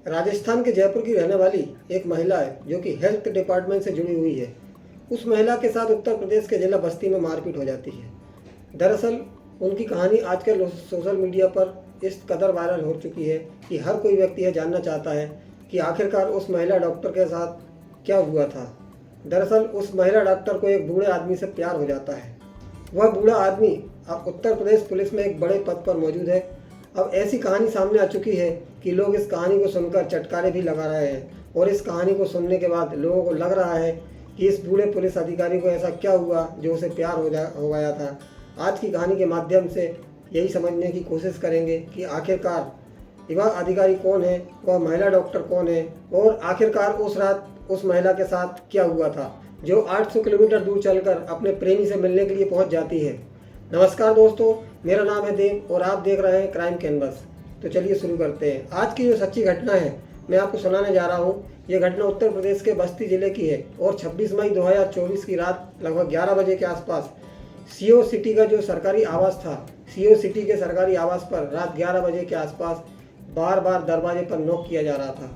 राजस्थान के जयपुर की रहने वाली एक महिला है जो कि हेल्थ डिपार्टमेंट से जुड़ी हुई है। उस महिला के साथ उत्तर प्रदेश के जिला बस्ती में मारपीट हो जाती है। दरअसल उनकी कहानी आजकल सोशल मीडिया पर इस कदर वायरल हो चुकी है कि हर कोई व्यक्ति यह जानना चाहता है कि आखिरकार उस महिला डॉक्टर के साथ क्या हुआ था। दरअसल उस महिला डॉक्टर को एक बूढ़े आदमी से प्यार हो जाता है। वह बूढ़ा आदमी अब उत्तर प्रदेश पुलिस में एक बड़े पद पर मौजूद है। अब ऐसी कहानी सामने आ चुकी है कि लोग इस कहानी को सुनकर चटकारे भी लगा रहे हैं और इस कहानी को सुनने के बाद लोगों को लग रहा है कि इस बूढ़े पुलिस अधिकारी को ऐसा क्या हुआ जो उसे प्यार हो गया था। आज की कहानी के माध्यम से यही समझने की कोशिश करेंगे कि आखिरकार वह अधिकारी कौन है, वह महिला डॉक्टर कौन है और आखिरकार उस रात उस महिला के साथ क्या हुआ था जो 800 किलोमीटर दूर चलकर अपने प्रेमी से मिलने के लिए पहुंच जाती है। नमस्कार दोस्तों, मेरा नाम है देव और आप देख रहे हैं क्राइम कैनवस। तो चलिए शुरू करते हैं। आज की जो सच्ची घटना है मैं आपको सुनाने जा रहा हूँ। ये घटना उत्तर प्रदेश के बस्ती जिले की है और 26 मई 2024 की रात लगभग 11 बजे के आसपास सीओ सिटी का जो सरकारी आवास था, सीओ सिटी के सरकारी आवास पर रात 11 बजे के आसपास बार बार दरवाजे पर नॉक किया जा रहा था।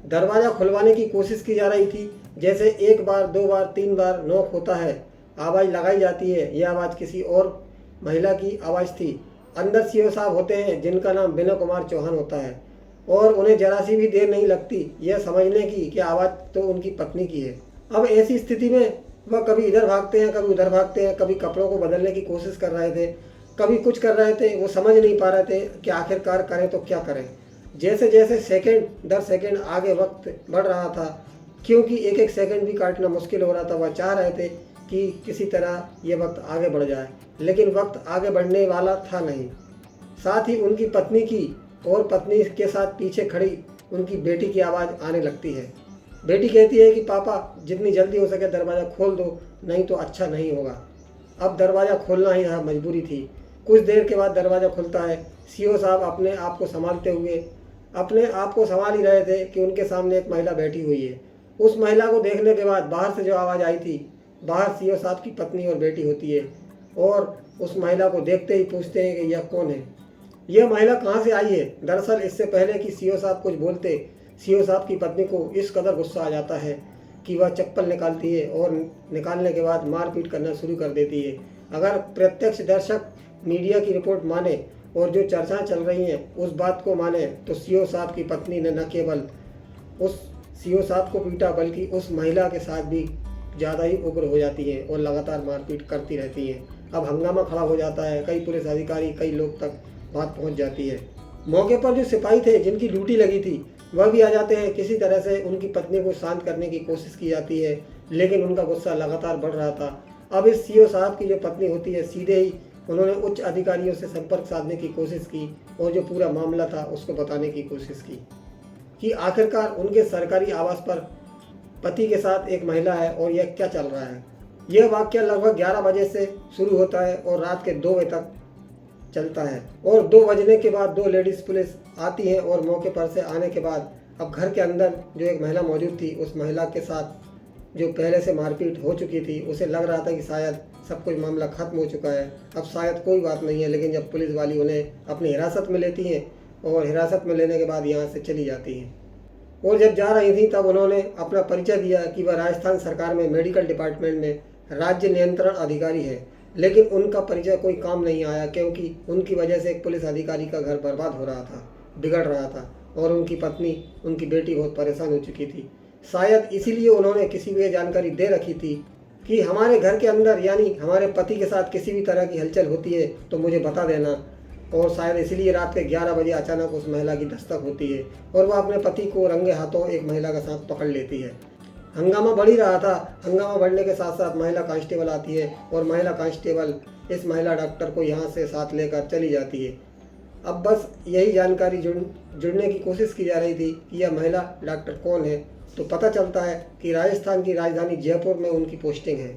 दरवाज़ा खुलवाने की कोशिश की जा रही थी। जैसे एक बार, दो बार, तीन बार नॉक होता है, आवाज़ लगाई जाती है। यह आवाज़ किसी और महिला की आवाज़ थी। अंदर सीओ साहब होते हैं जिनका नाम विनय कुमार चौहान होता है और उन्हें जरा सी भी देर नहीं लगती यह समझने की कि आवाज़ तो उनकी पत्नी की है। अब ऐसी स्थिति में वह कभी इधर भागते हैं, कभी उधर भागते हैं, कभी कपड़ों को बदलने की कोशिश कर रहे थे, कभी कुछ कर रहे थे। वो समझ नहीं पा रहे थे कि आखिरकार करें तो क्या करें। जैसे जैसे सेकंड दर सेकंड आगे वक्त बढ़ रहा था, क्योंकि एक एक सेकंड भी काटना मुश्किल हो रहा था, वह चाह रहे थे कि किसी तरह ये वक्त आगे बढ़ जाए, लेकिन वक्त आगे बढ़ने वाला था नहीं। साथ ही उनकी पत्नी की और पत्नी के साथ पीछे खड़ी उनकी बेटी की आवाज़ आने लगती है। बेटी कहती है कि पापा जितनी जल्दी हो सके दरवाज़ा खोल दो, नहीं तो अच्छा नहीं होगा। अब दरवाज़ा खोलना ही मजबूरी थी। कुछ देर के बाद दरवाज़ा खुलता है। सीओ साहब अपने आप को संभालते हुए अपने आप को संभाल ही रहे थे कि उनके सामने एक महिला बैठी हुई है। उस महिला को देखने के बाद बाहर से जो आवाज़ आई थी, बाहर सीओ साहब की पत्नी और बेटी होती है और उस महिला को देखते ही पूछते हैं कि यह कौन है, यह महिला कहाँ से आई है। दरअसल इससे पहले कि सीओ साहब कुछ बोलते, सीओ साहब की पत्नी को इस कदर गुस्सा आ जाता है कि वह चप्पल निकालती है और निकालने के बाद मारपीट करना शुरू कर देती है। अगर प्रत्यक्ष दर्शक मीडिया की रिपोर्ट माने और जो चर्चाएं चल रही हैं उस बात को माने तो सीओ साहब की पत्नी ने न केवल उस सीओ साहब को पीटा बल्कि उस महिला के साथ भी ज़्यादा ही उग्र हो जाती है और लगातार मारपीट करती रहती है। अब हंगामा खड़ा हो जाता है। कई पुलिस अधिकारी, कई लोग तक बात पहुंच जाती है। मौके पर जो सिपाही थे जिनकी ड्यूटी लगी थी वह भी आ जाते हैं। किसी तरह से उनकी पत्नी को शांत करने की कोशिश की जाती है, लेकिन उनका गुस्सा लगातार बढ़ रहा था। अब इस सीओ साहब की जो पत्नी होती है सीधे ही उन्होंने उच्च अधिकारियों से संपर्क साधने की कोशिश की और जो पूरा मामला था उसको बताने की कोशिश की कि आखिरकार उनके सरकारी आवास पर पति के साथ एक महिला है और यह क्या चल रहा है। यह वाकया लगभग 11 बजे से शुरू होता है और रात के 2 बजे तक चलता है और 2 बजने के बाद 2 लेडीज़ पुलिस आती हैं और मौके पर से आने के बाद अब घर के अंदर जो एक महिला मौजूद थी, उस महिला के साथ जो पहले से मारपीट हो चुकी थी, उसे लग रहा था कि शायद सब कुछ मामला ख़त्म हो चुका है, अब शायद कोई बात नहीं है। लेकिन जब पुलिस वाली उन्हें अपनी हिरासत में लेती हैं और हिरासत में लेने के बाद यहाँ से चली जाती हैं और जब जा रही थी तब उन्होंने अपना परिचय दिया कि वह राजस्थान सरकार में मेडिकल डिपार्टमेंट में राज्य नियंत्रण अधिकारी है। लेकिन उनका परिचय कोई काम नहीं आया क्योंकि उनकी वजह से एक पुलिस अधिकारी का घर बर्बाद हो रहा था, बिगड़ रहा था और उनकी पत्नी, उनकी बेटी बहुत परेशान हो चुकी थी। शायद इसीलिए उन्होंने किसी भी जानकारी दे रखी थी कि हमारे घर के अंदर यानी हमारे पति के साथ किसी भी तरह की हलचल होती है तो मुझे बता देना। और शायद इसीलिए रात के 11 बजे अचानक उस महिला की दस्तक होती है और वह अपने पति को रंगे हाथों एक महिला का साथ पकड़ लेती है। हंगामा बढ़ ही रहा था। हंगामा बढ़ने के साथ साथ महिला कांस्टेबल आती है और महिला कांस्टेबल इस महिला डॉक्टर को यहाँ से साथ लेकर चली जाती है। अब बस यही जानकारी जुड़ने की कोशिश की जा रही थी कि यह महिला डॉक्टर कौन है, तो पता चलता है कि राजस्थान की राजधानी जयपुर में उनकी पोस्टिंग है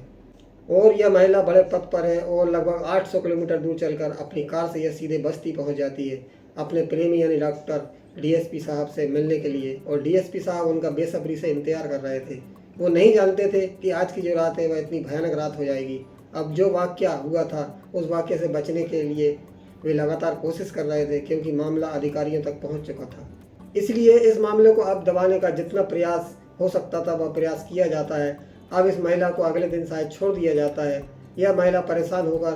और यह महिला बड़े पद पर है और लगभग 800 किलोमीटर दूर चलकर अपनी कार से यह सीधे बस्ती पहुंच जाती है अपने प्रेमी यानी डॉक्टर डीएसपी साहब से मिलने के लिए। और डीएसपी साहब उनका बेसब्री से इंतजार कर रहे थे। वो नहीं जानते थे कि आज की जो रात है वह इतनी भयानक रात हो जाएगी। अब जो वाक़या हुआ था उस वाक़ये से बचने के लिए वे लगातार कोशिश कर रहे थे क्योंकि मामला अधिकारियों तक पहुँच चुका था। इसलिए इस मामले को अब दबाने का जितना प्रयास हो सकता था वह प्रयास किया जाता है। अब इस महिला को अगले दिन शायद छोड़ दिया जाता है। यह महिला परेशान होकर,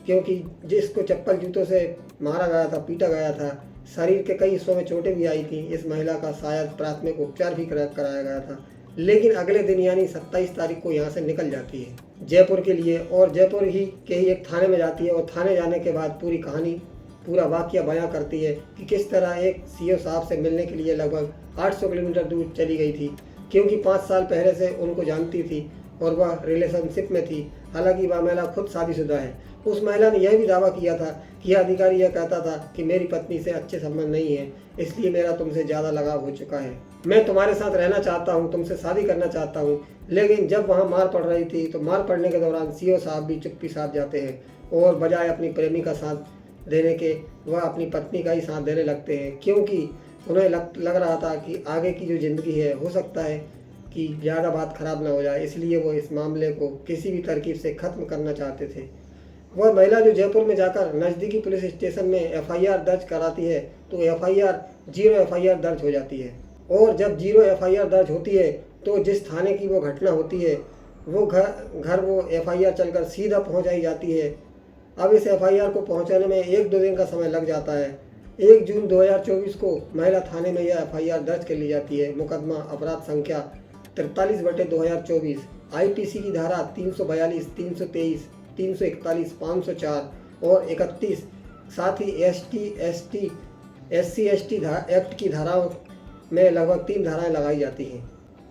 क्योंकि जिसको चप्पल जूतों से मारा गया था, पीटा गया था, शरीर के कई हिस्सों में चोटें भी आई थी, इस महिला का शायद प्राथमिक उपचार भी कराया गया था, लेकिन अगले दिन यानी 27 तारीख को यहाँ से निकल जाती है जयपुर के लिए, और जयपुर ही के ही एक थाने में जाती है। और थाने जाने के बाद पूरी कहानी, पूरा वाकया बयां करती है कि किस तरह एक सीओ साहब से मिलने के लिए लगभग 800 किलोमीटर दूर चली गई थी, क्योंकि 5 साल पहले से उनको जानती थी और वह रिलेशनशिप में थी। हालांकि वह महिला खुद शादीशुदा है। उस महिला ने यह भी दावा किया था कि यह अधिकारी यह कहता था कि मेरी पत्नी से अच्छे संबंध नहीं है, इसलिए मेरा तुमसे ज़्यादा लगाव हो चुका है, मैं तुम्हारे साथ रहना चाहता हूँ, तुमसे शादी करना चाहता हूँ। लेकिन जब वहाँ मार पड़ रही थी तो मार पड़ने के दौरान सीओ साहब भी चुप्पी साध जाते हैं और बजाय अपनी प्रेमी का साथ देने के वह अपनी पत्नी का ही साथ देने लगते हैं, क्योंकि उन्हें लग रहा था कि आगे की जो ज़िंदगी है हो सकता है कि ज़्यादा बात ख़राब ना हो जाए, इसलिए वो इस मामले को किसी भी तरकीब से ख़त्म करना चाहते थे। वह महिला जो जयपुर में जाकर नज़दीकी पुलिस स्टेशन में एफआईआर दर्ज कराती है तो जीरो एफआईआर दर्ज हो जाती है। और जब जीरो एफआईआर दर्ज होती है तो जिस थाने की वो घटना होती है वो घर वो एफआईआर चलकर सीधा पहुंचाई जाती है। अब इस एफआईआर को पहुंचाने में 1-2 दिन का समय लग जाता है। 1 जून 2024 को महिला थाने में यह एफआईआर दर्ज कर ली जाती है। मुकदमा अपराध संख्या 43/2024 आईपीसी की धारा 342, 323, 341, 504 और 31, साथ ही SC/ST एक्ट की धाराओं में लगभग 3 धाराएं लगाई जाती हैं।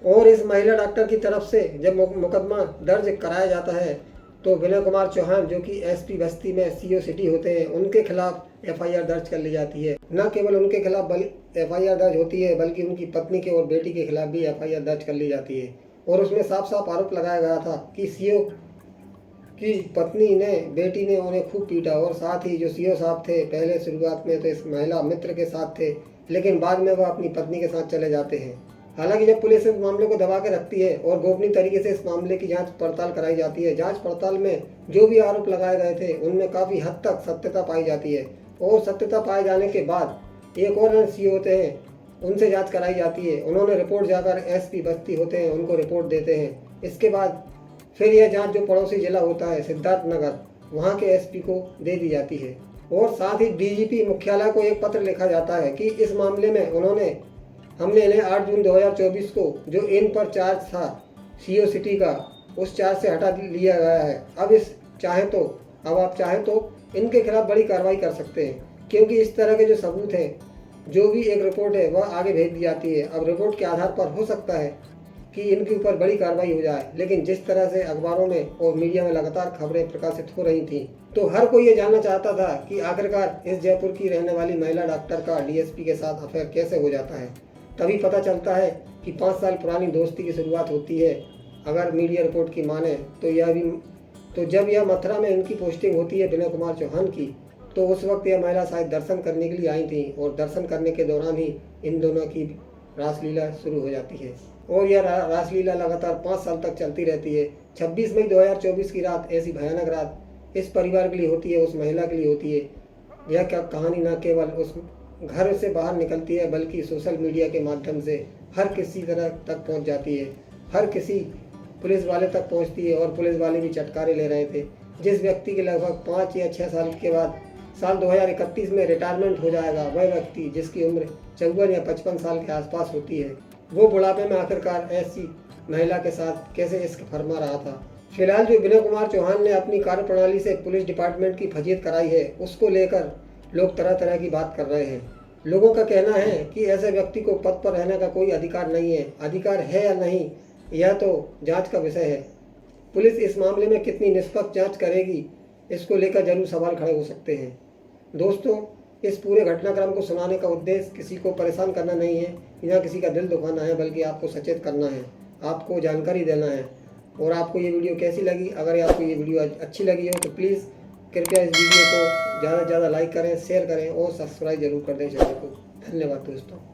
और इस महिला डॉक्टर की तरफ से जब मुकदमा दर्ज कराया जाता है तो विनय कुमार चौहान, जो कि एसपी बस्ती में सीओ सिटी होते हैं, उनके खिलाफ एफआईआर दर्ज कर ली जाती है। न केवल उनके खिलाफ एफआईआर दर्ज होती है बल्कि उनकी पत्नी के और बेटी के खिलाफ भी एफआईआर दर्ज कर ली जाती है। और उसमें साफ साफ आरोप लगाया गया था कि सीओ की बेटी ने उन्हें खूब पीटा, और साथ ही जो सीओ साहब थे पहले शुरुआत में तो इस महिला मित्र के साथ थे, लेकिन बाद में वह अपनी पत्नी के साथ चले जाते हैं। हालांकि जब पुलिस इस मामले को दबा के रखती है और गोपनीय तरीके से इस मामले की जांच पड़ताल कराई जाती है, जांच पड़ताल में जो भी आरोप लगाए गए थे उनमें काफ़ी हद तक सत्यता पाई जाती है। और सत्यता पाए जाने के बाद एक और सीओ होते हैं, उनसे जांच कराई जाती है। उन्होंने रिपोर्ट जाकर एसपी बस्ती होते हैं उनको रिपोर्ट देते हैं। इसके बाद फिर यह जाँच जो पड़ोसी जिला होता है सिद्धार्थनगर, वहाँ के एसपी को दे दी जाती है। और साथ ही डीजीपी मुख्यालय को एक पत्र लिखा जाता है कि इस मामले में हमने इन्हें 8 जून 2024 को जो इन पर चार्ज था सीओ सिटी का, उस चार्ज से हटा लिया गया है। अब आप चाहें तो इनके खिलाफ बड़ी कार्रवाई कर सकते हैं, क्योंकि इस तरह के जो सबूत हैं, जो भी एक रिपोर्ट है वह आगे भेज दी जाती है। अब रिपोर्ट के आधार पर हो सकता है कि इनके ऊपर बड़ी कार्रवाई हो जाए, लेकिन जिस तरह से अखबारों में और मीडिया में लगातार खबरें प्रकाशित हो रही थी तो हर कोई ये जानना चाहता था कि आखिरकार इस जयपुर की रहने वाली महिला डॉक्टर का डीएसपी के साथ अफेयर कैसे हो जाता है। तभी पता चलता है कि 5 साल पुरानी दोस्ती की शुरुआत होती है। अगर मीडिया रिपोर्ट की माने तो जब यह मथुरा में इनकी पोस्टिंग होती है विनय कुमार चौहान की, तो उस वक्त यह महिला शायद दर्शन करने के लिए आई थी और दर्शन करने के दौरान ही इन दोनों की रासलीला शुरू हो जाती है। और यह रासलीला लगातार 5 साल तक चलती रहती है। 26 मई 2024 की रात, ऐसी भयानक रात इस परिवार के लिए होती है, उस महिला के लिए होती है। यह क्या कहानी न केवल उस घर से बाहर निकलती है बल्कि सोशल मीडिया के माध्यम से हर किसी तरह तक पहुंच जाती है। हर किसी पुलिस वाले तक पहुंचती है और पुलिस वाले भी चटकारे ले रहे थे। जिस व्यक्ति के लगभग 5 या 6 साल के बाद साल 2031 में रिटायरमेंट हो जाएगा, वह व्यक्ति जिसकी उम्र 54 या 55 साल के आसपास होती है, वो बुढ़ापे में आखिरकार ऐसी महिला के साथ कैसे इश्क फरमा रहा था। फिलहाल जो विनय कुमार चौहान ने अपनी कार्यप्रणाली से पुलिस डिपार्टमेंट की फजीहत कराई है, उसको लेकर लोग तरह तरह की बात कर रहे हैं। लोगों का कहना है कि ऐसे व्यक्ति को पद पर रहने का कोई अधिकार नहीं है। अधिकार है या नहीं, यह तो जांच का विषय है। पुलिस इस मामले में कितनी निष्पक्ष जांच करेगी, इसको लेकर जरूर सवाल खड़े हो सकते हैं। दोस्तों, इस पूरे घटनाक्रम को सुनाने का उद्देश्य किसी को परेशान करना नहीं है या किसी का दिल दुखाना है, बल्कि आपको सचेत करना है, आपको जानकारी देना है। और आपको ये वीडियो कैसी लगी? अगर आपको ये वीडियो अच्छी लगी हो तो प्लीज़ कृपया इस वीडियो को ज़्यादा से ज़्यादा लाइक करें, शेयर करें और सब्सक्राइब जरूर कर दें चैनल को। धन्यवाद दोस्तों।